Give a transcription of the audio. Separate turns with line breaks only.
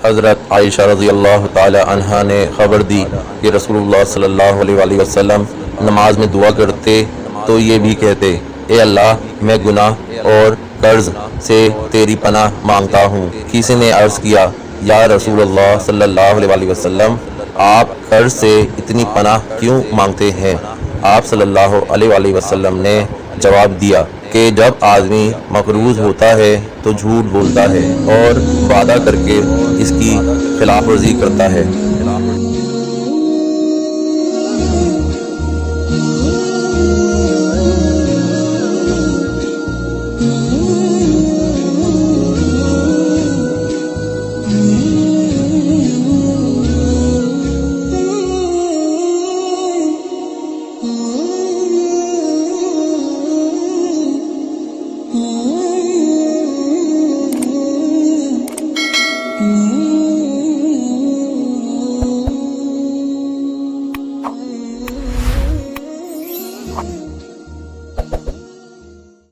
हज़रत आयशा रज़ियल्लाहु ताला अन्हा ने ख़बर दी कि रसूलुल्लाह सल्लल्लाहु अलैहि वसल्लम नमाज में दुआ करते तो ये भी कहते, ए अल्लाह, मैं गुनाह और कर्ज से तेरी पनाह मांगता हूँ। किसी ने अर्ज़ किया, या रसूलुल्लाह सल्लल्लाहु अलैहि वसल्लम, आप कर्ज से इतनी पनाह क्यों मांगते हैं? आप सल्लल्लाहु अलैहि वसल्लम ने जवाब दिया कि जब आदमी मकरूज़ होता है तो झूठ बोलता है और वादा करके इसकी खिलाफ वर्जी करता है।